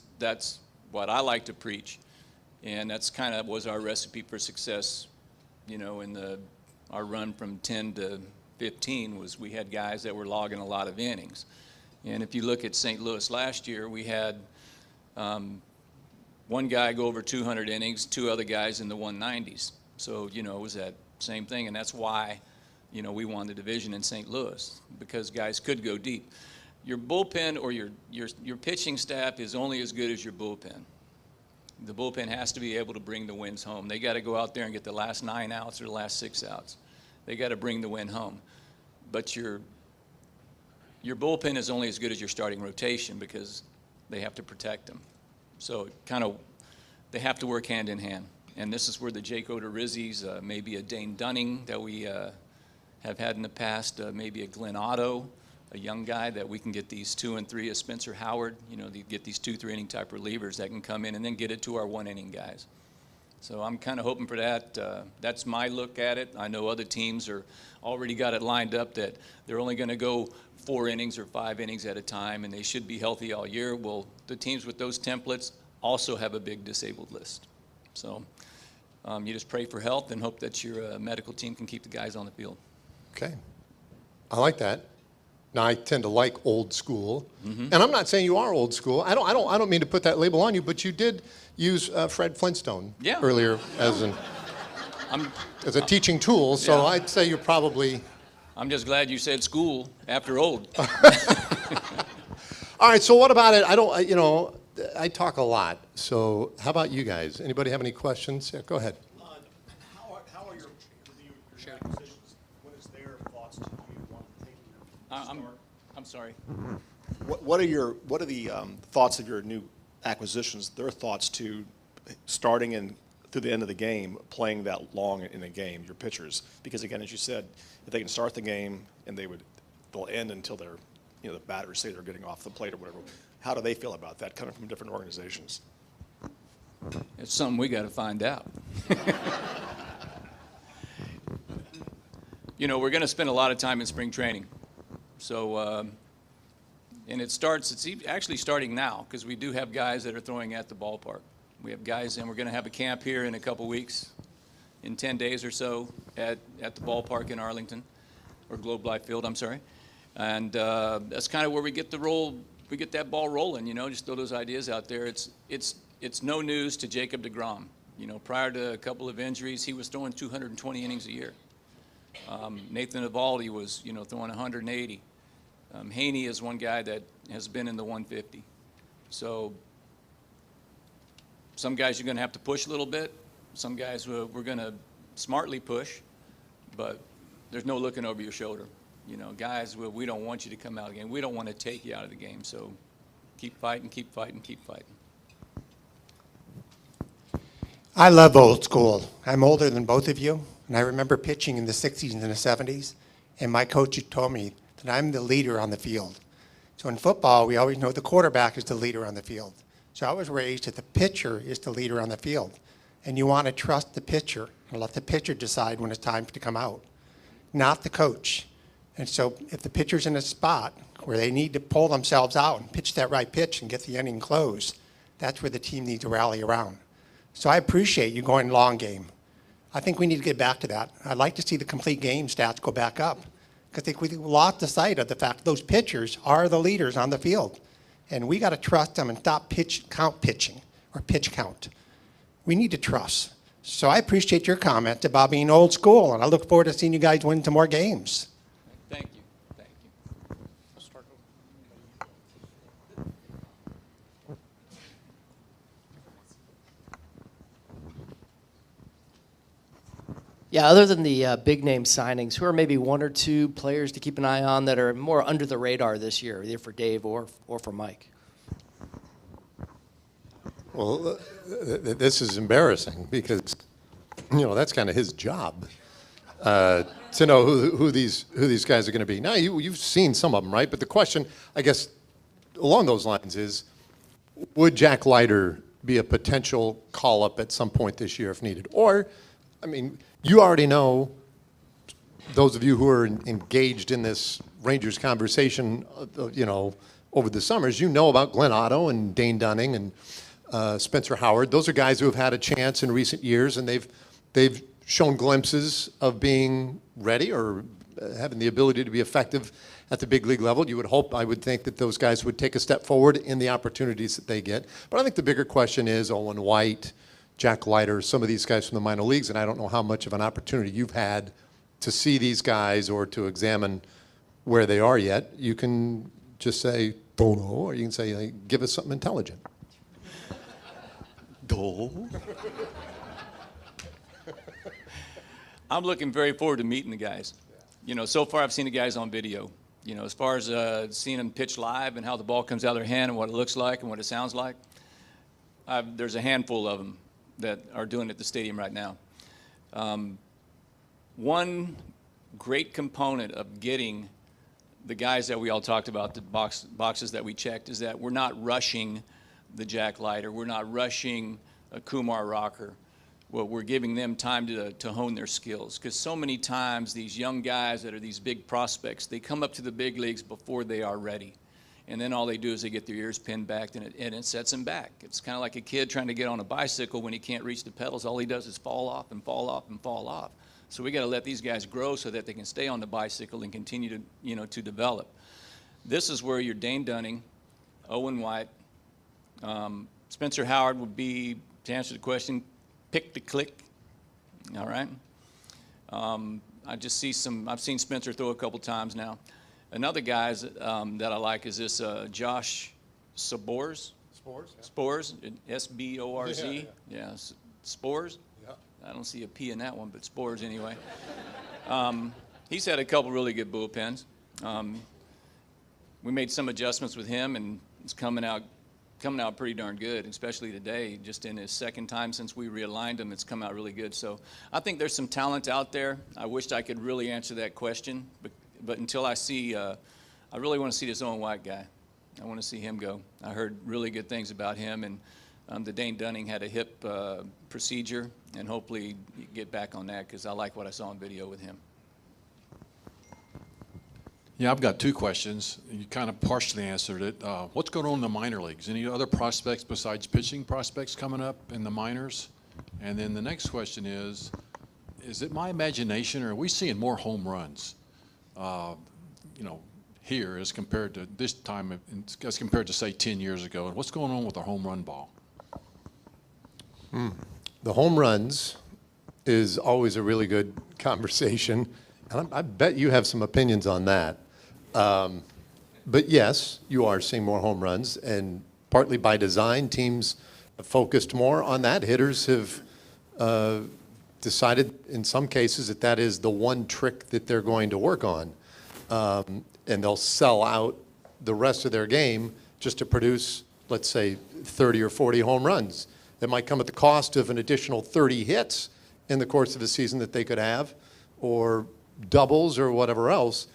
what I like to preach. And that's kind of was our recipe for success, you know, in our run from 10 to 15 was we had guys that were logging a lot of innings. And if you look at St. Louis last year, we had one guy go over 200 innings, 2 other guys in the 190s. So, you know, it was that same thing, and that's why, you know, we won the division in St. Louis, because guys could go deep. your bullpen or your pitching staff is only as good as your bullpen. The bullpen has to be able to bring the wins home. They got to go out there and get the last 9 outs or the last 6 outs. They got to bring the win home. But your bullpen is only as good as your starting rotation because they have to protect them. So they have to work hand in hand. And this is where the Jake Odorizzi's, maybe a Dane Dunning that we have had in the past, maybe a Glenn Otto, a young guy that we can get these 2 and 3, a Spencer Howard, get these 2-3 inning type relievers that can come in and then get it to our 1 inning guys. So I'm kind of hoping for that. That's my look at it. I know other teams are already got it lined up that they're only going to go 4 innings or 5 innings at a time, and they should be healthy all year. Well, the teams with those templates also have a big disabled list. So you just pray for health and hope that your medical team can keep the guys on the field. Okay. I like that. Now, I tend to like old school, and I'm not saying you are old school. I don't mean to put that label on you, but you did use Fred Flintstone earlier as a teaching tool. So I'd say you're probably. I'm just glad you said school after old. All right. So what about it? I talk a lot. So how about you guys? Anybody have any questions? Yeah, go ahead. How are your acquisitions? What is their thoughts to you on taking them? I'm sorry. What are the thoughts of your new acquisitions? Their thoughts to starting and through the end of the game, playing that long in a game, your pitchers, because again, as you said, if they can start the game and they'll end until they're, the batters say they're getting off the plate or whatever. How do they feel about that coming from different organizations? It's something we got to find out. We're going to spend a lot of time in spring training. So, and it's actually starting now because we do have guys that are throwing at the ballpark. We have guys, and we're going to have a camp here in a couple weeks, in 10 days or so, at the ballpark in Arlington, or Globe Life Field, I'm sorry. And that's kind of where we get that ball rolling, just throw those ideas out there. It's no news to Jacob deGrom. Prior to a couple of injuries, he was throwing 220 innings a year. Nathan Eovaldi was, throwing 180. Haney is one guy that has been in the 150. So some guys you're going to have to push a little bit. Some guys we're going to smartly push, but there's no looking over your shoulder. Guys, we don't want you to come out of the game. We don't want to take you out of the game. So keep fighting, keep fighting, keep fighting. I love old school. I'm older than both of you, and I remember pitching in the 60s and the 70s, and my coach had told me that I'm the leader on the field. So in football, we always know the quarterback is the leader on the field. So I was raised that the pitcher is the leader on the field, and you want to trust the pitcher and let the pitcher decide when it's time to come out, not the coach. And so if the pitcher's in a spot where they need to pull themselves out and pitch that right pitch and get the inning closed, that's where the team needs to rally around. So I appreciate you going long game. I think we need to get back to that. I'd like to see the complete game stats go back up, because I think we lost the sight of the fact that those pitchers are the leaders on the field. And we got to trust them and stop pitching or pitch count. We need to trust. So I appreciate your comment about being old school, and I look forward to seeing you guys win some more games. Thank you. Thank you. Yeah, other than the big name signings, who are maybe 1 or 2 players to keep an eye on that are more under the radar this year, either for Dave or for Mike? Well, this is embarrassing because, that's kind of his job to know who these guys are going to be. Now, you've seen some of them, right? But the question, I guess, along those lines is, would Jack Leiter be a potential call-up at some point this year if needed? Or, you already know, those of you who are engaged in this Rangers conversation, over the summers, about Glenn Otto and Dane Dunning and Spencer Howard. Those are guys who have had a chance in recent years, and they've shown glimpses of being ready or having the ability to be effective at the big league level. You would hope, I would think, that those guys would take a step forward in the opportunities that they get. But I think the bigger question is Owen White, Jack Leiter, some of these guys from the minor leagues, and I don't know how much of an opportunity you've had to see these guys or to examine where they are yet. You can just say, don't know, or you can say, give us something intelligent. I'm looking very forward to meeting the guys. So far I've seen the guys on video. As far as seeing them pitch live and how the ball comes out of their hand and what it looks like and what it sounds like, there's a handful of them that are doing it at the stadium right now. One great component of getting the guys that we all talked about, the boxes that we checked, is that we're not rushing the Jack Leiter. We're not rushing a Kumar Rocker. Well, we're giving them time to hone their skills. Because so many times these young guys that are these big prospects, they come up to the big leagues before they are ready. And then all they do is they get their ears pinned back, and it sets them back. It's kind of like a kid trying to get on a bicycle when he can't reach the pedals. All he does is fall off and fall off and fall off. So we got to let these guys grow so that they can stay on the bicycle and continue to, to develop. This is where your Dane Dunning, Owen White, Spencer Howard would be, to answer the question, pick to click. All right. I've seen Spencer throw a couple times now. Another guy that I like is this Josh Spores. Spores, S-B-O-R-Z. Yeah, Spores. I don't see a P in that one, but Spores anyway. He's had a couple really good bullpens. We made some adjustments with him, and it's coming out pretty darn good, especially today. Just in his second time since we realigned him, it's come out really good. So I think there's some talent out there. I wished I could really answer that question, but until I see, I really want to see this Owen White guy. I want to see him go. I heard really good things about him, and the Dane Dunning had a hip procedure, and hopefully get back on that because I like what I saw in video with him. Yeah, I've got two questions. You kind of partially answered it. What's going on in the minor leagues? Any other prospects besides pitching prospects coming up in the minors? And then the next question is it my imagination, or are we seeing more home runs, here as compared to this time, as compared to, say, 10 years ago? And what's going on with the home run ball? The home runs is always a really good conversation, and I bet you have some opinions on that. But yes, you are seeing more home runs, and partly by design, teams have focused more on that. Hitters have decided in some cases that is the one trick that they're going to work on, and they'll sell out the rest of their game just to produce, let's say, 30 or 40 home runs. It might come at the cost of an additional 30 hits in the course of a season that they could have, or doubles or whatever else,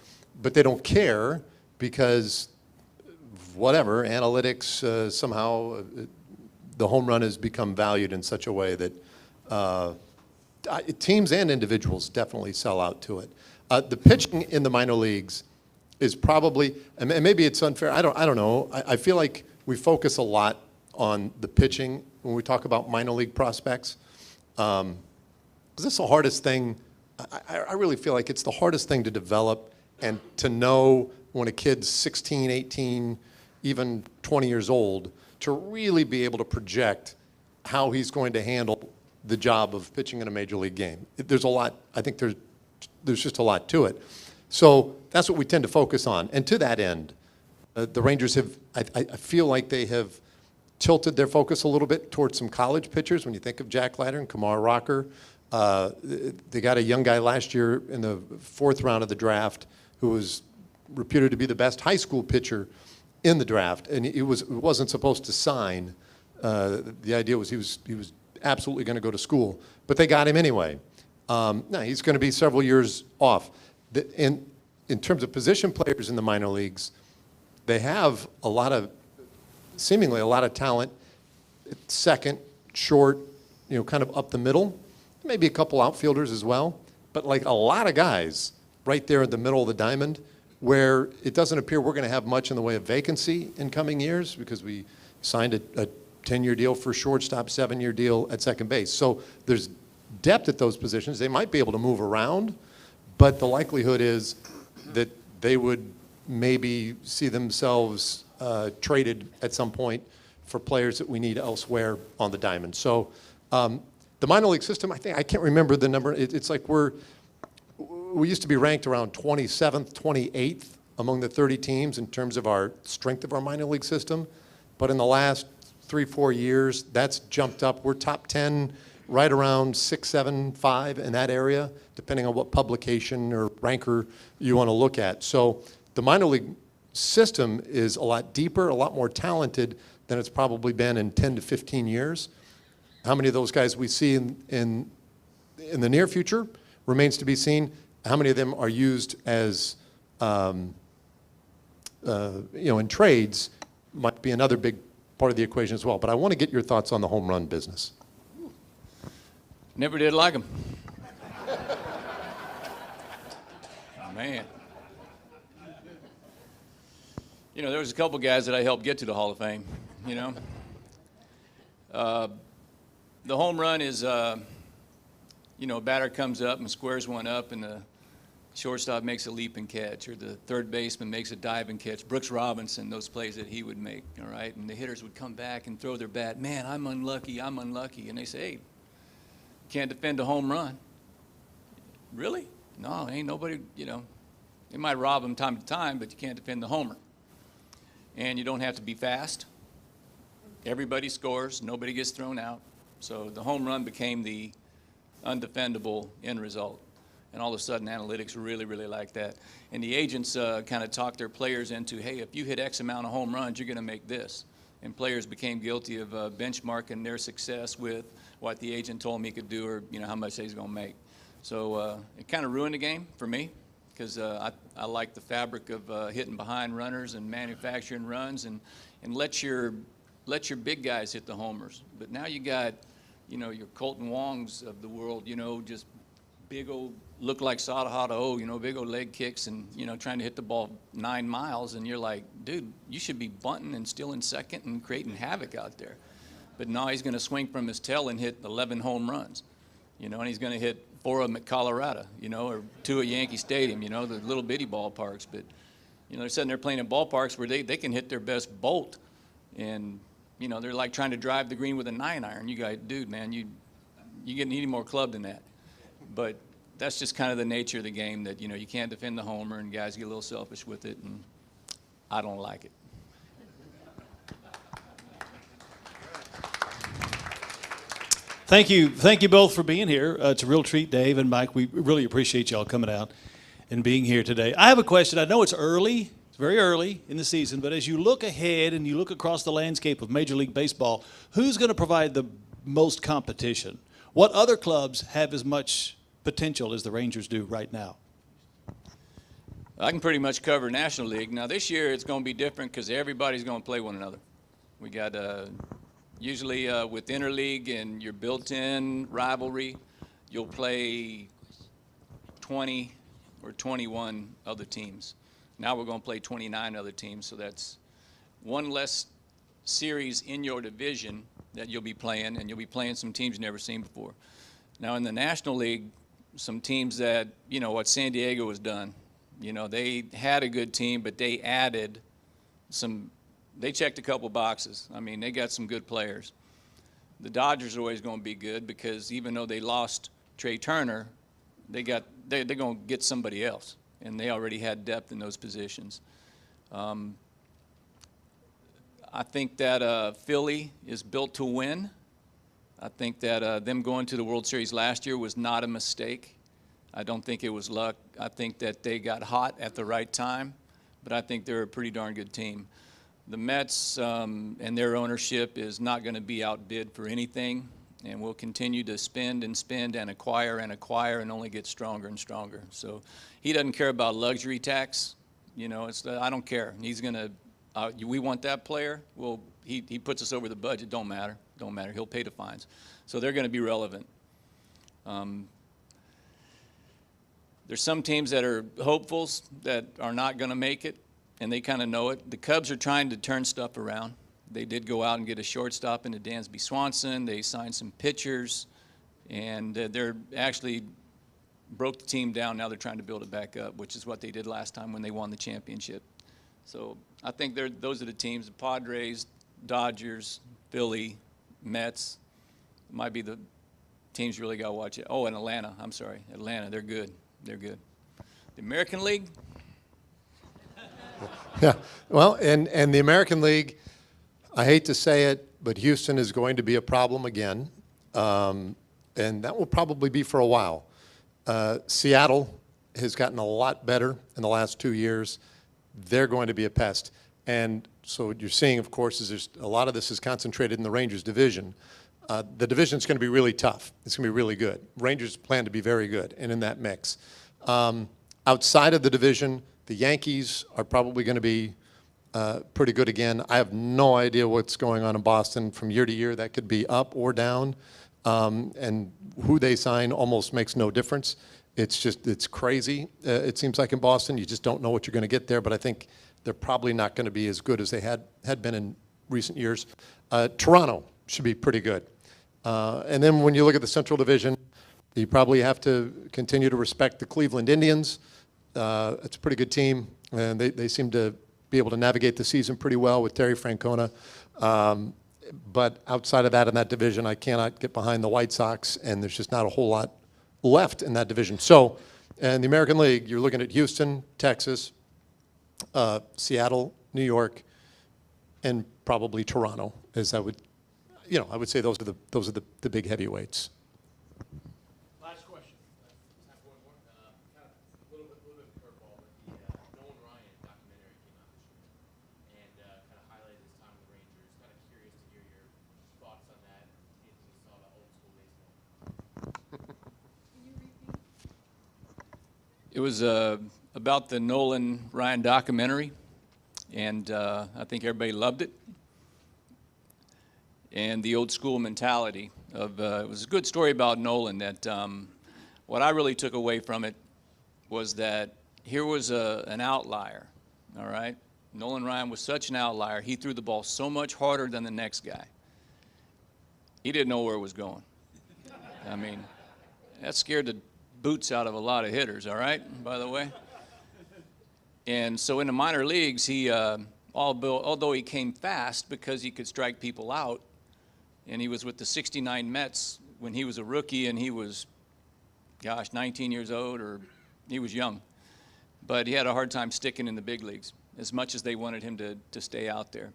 but they don't care because whatever, analytics, somehow the home run has become valued in such a way that teams and individuals definitely sell out to it. The pitching in the minor leagues is probably, and maybe it's unfair, I don't know, I feel like we focus a lot on the pitching when we talk about minor league prospects, because it's the hardest thing. I really feel like it's the hardest thing to develop and to know when a kid's 16, 18, even 20 years old, to really be able to project how he's going to handle the job of pitching in a major league game. There's a lot, I think there's just a lot to it. So that's what we tend to focus on. And to that end, the Rangers have, I feel like they have tilted their focus a little bit towards some college pitchers. When you think of Jack Leiter and Kumar Rocker, they got a young guy last year in the 4th round of the draft who was reputed to be the best high school pitcher in the draft, and it wasn't supposed to sign. The idea was he was absolutely going to go to school, but they got him anyway. Now he's going to be several years off. In terms of position players in the minor leagues, they have seemingly a lot of talent, second, short, kind of up the middle. Maybe a couple outfielders as well, but like a lot of guys right there in the middle of the diamond, where it doesn't appear we're going to have much in the way of vacancy in coming years because we signed a 10-year deal for shortstop, 7-year deal at second base. So there's depth at those positions. They might be able to move around, but the likelihood is that they would maybe see themselves traded at some point for players that we need elsewhere on the diamond. So the minor league system, I can't remember the number. It's like we used to be ranked around 27th, 28th among the 30 teams in terms of our strength of our minor league system. But in the last 3-4 years, that's jumped up. We're top 10, right around 6, 7, 5 in that area, depending on what publication or ranker you want to look at. So the minor league system is a lot deeper, a lot more talented than it's probably been in 10 to 15 years. How many of those guys we see in the near future remains to be seen. How many of them are used as, in trades might be another big part of the equation as well. But I want to get your thoughts on the home run business. Never did like him. Man. You know, there was a couple guys that I helped get to the Hall of Fame, you know. The home run is, a batter comes up and squares one up, and the shortstop makes a leap and catch, or the third baseman makes a dive and catch. Brooks Robinson, those plays that he would make, all right? And the hitters would come back and throw their bat. Man, I'm unlucky. And they say, hey, can't defend a home run. Really? No, ain't nobody, they might rob them time to time, but you can't defend the homer. And you don't have to be fast. Everybody scores. Nobody gets thrown out. So the home run became the undefendable end result. And all of a sudden, analytics really, really like that. And the agents kind of talked their players into, hey, if you hit X amount of home runs, you're going to make this. And players became guilty of benchmarking their success with what the agent told them he could do, or how much he's going to make. So it kind of ruined the game for me, because I like the fabric of hitting behind runners and manufacturing runs, and let your big guys hit the homers. But now you got, your Colton Wongs of the world, just big old, look like Sada Hada, big old leg kicks and, trying to hit the ball 9 miles. And you're like, dude, you should be bunting and stealing second and creating havoc out there. But now he's going to swing from his tail and hit 11 home runs, and he's going to hit 4 of them at Colorado, or 2 at Yankee Stadium, the little bitty ballparks. But, they're sitting there playing in ballparks where they can hit their best bolt. And, they're like trying to drive the green with a 9-iron. You guys, dude, man, you need any more club than that. But that's just kind of the nature of the game, that, you can't defend the homer, and guys get a little selfish with it, and I don't like it. Thank you both for being here. It's a real treat, Dave and Mike. We really appreciate y'all coming out and being here today. I have a question. I know it's early. It's very early in the season, but as you look ahead and you look across the landscape of Major League Baseball, who's going to provide the most competition? What other clubs have as much potential as the Rangers do right now? I can pretty much cover National League. Now, this year it's going to be different because everybody's going to play one another. We got usually with interleague and your built-in rivalry, you'll play 20 or 21 other teams. Now we're going to play 29 other teams, so that's one less series in your division that you'll be playing, and you'll be playing some teams you've never seen before. Now in the National League, some teams that, what San Diego has done, they had a good team, but they added they checked a couple boxes. I mean, they got some good players. The Dodgers are always going to be good because even though they lost Trey Turner, they're going to get somebody else, and they already had depth in those positions. I think that Philly is built to win. I think that them going to the World Series last year was not a mistake. I don't think it was luck. I think that they got hot at the right time, but I think they're a pretty darn good team. The Mets and their ownership is not going to be outbid for anything, and will continue to spend and acquire and only get stronger and stronger. So he doesn't care about luxury tax. I don't care. He's going to, we want that player. Well, he puts us over the budget. Don't matter. He'll pay the fines. So they're going to be relevant. There's some teams that are hopefuls that are not going to make it, and they kind of know it. The Cubs are trying to turn stuff around. They did go out and get a shortstop into Dansby Swanson. They signed some pitchers, and they're actually broke the team down. Now they're trying to build it back up, which is what they did last time when they won the championship. So I think those are the teams: the Padres, Dodgers, Philly, Mets. Might be the teams you really got to watch it. Oh, and Atlanta. I'm sorry, Atlanta. They're good. They're good. The American League. Yeah. Well, and the American League, I hate to say it, but Houston is going to be a problem again, and that will probably be for a while. Seattle has gotten a lot better in the last 2 years. They're going to be a pest. And so what you're seeing, of course, is there's a lot of this is concentrated in the Rangers division. The division is going to be really tough. It's going to be really good. Rangers plan to be very good and in that mix. Outside of the division, the Yankees are probably going to be pretty good again. I have no idea what's going on in Boston from year to year. That could be up or down. And who they sign almost makes no difference. It's crazy. It seems like in Boston, you just don't know what you're going to get there. But I think they're probably not going to be as good as they had been in recent years. Toronto should be pretty good. And then when you look at the Central Division, you probably have to continue to respect the Cleveland Indians. It's a pretty good team, and they seem to be able to navigate the season pretty well with Terry Francona. But outside of that, in that division, I cannot get behind the White Sox, and there's just not a whole lot left in that division. So, in the American League, you're looking at Houston, Texas, Seattle, New York, and probably Toronto, as I would say those are the big heavyweights. Last question. Have one more. Kind of a little bit of a curveball, but the Nolan Ryan documentary came out this year and kind of highlighted his time with the Rangers. Kind of curious to hear your thoughts on that. If you saw the old school baseball. It was about the Nolan Ryan documentary, and I think everybody loved it. And the old school mentality of it was a good story about Nolan. That what I really took away from it was that here was an outlier. All right, Nolan Ryan was such an outlier. He threw the ball so much harder than the next guy. He didn't know where it was going. I mean, that scared the boots out of a lot of hitters, all right, by the way. And so in the minor leagues, he, although he came fast because he could strike people out, and he was with the 69 Mets when he was a rookie, and he was, 19 years old, or he was young. But he had a hard time sticking in the big leagues, as much as they wanted him to stay out there.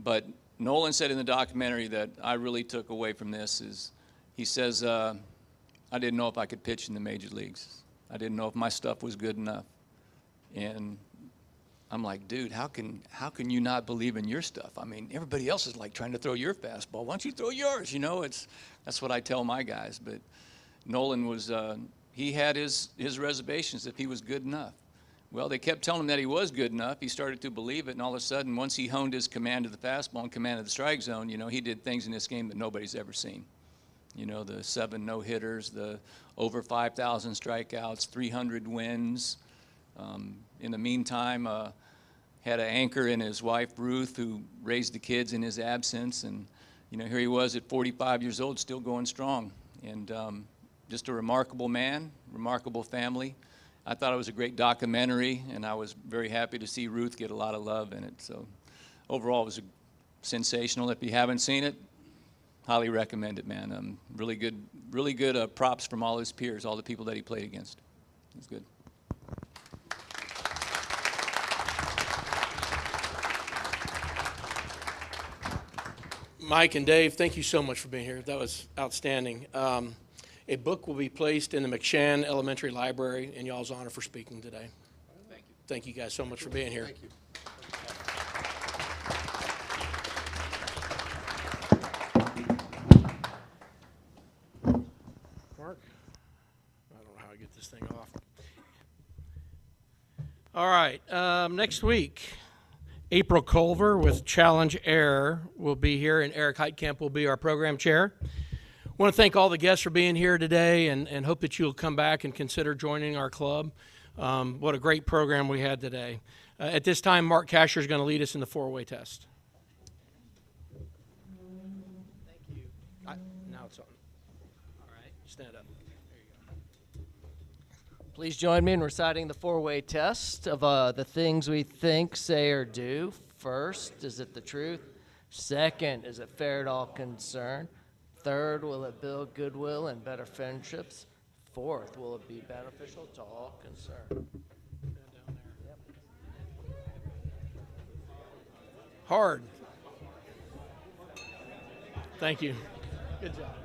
But Nolan said in the documentary that I really took away from this is, he says, I didn't know if I could pitch in the major leagues. I didn't know if my stuff was good enough. And I'm like, dude, how can you not believe in your stuff? I mean, everybody else is like trying to throw your fastball. Why don't you throw yours? That's what I tell my guys. But Nolan was, he had his reservations if he was good enough. Well, they kept telling him that he was good enough. He started to believe it, and all of a sudden, once he honed his command of the fastball and command of the strike zone, he did things in this game that nobody's ever seen. The 7 no-hitters, the over 5,000 strikeouts, 300 wins. In the meantime, had an anchor in his wife, Ruth, who raised the kids in his absence. And, here he was at 45 years old, still going strong. And just a remarkable man, remarkable family. I thought it was a great documentary, and I was very happy to see Ruth get a lot of love in it. So overall, it was sensational. If you haven't seen it, highly recommend it, man. Really good props from all his peers, all the people that he played against. It was good. Mike and Dave, thank you so much for being here. That was outstanding. A book will be placed in the McShann Elementary Library in y'all's honor for speaking today. Thank you. Thank you guys so much for being here. Thank you. Mark? I don't know how I get this thing off. All right. Next week, April Culver with Challenge Air will be here, and Eric Heitkamp will be our program chair. I want to thank all the guests for being here today, and hope that you'll come back and consider joining our club. What a great program we had today. At this time, Mark Casher is going to lead us in the four-way test. Thank you. Now it's on. All right, stand up. There you go. Please join me in reciting the four-way test of the things we think, say, or do. First, is it the truth? Second, is it fair to all concerned? Third, will it build goodwill and better friendships? Fourth, will it be beneficial to all concerned? Hard. Thank you. Good job.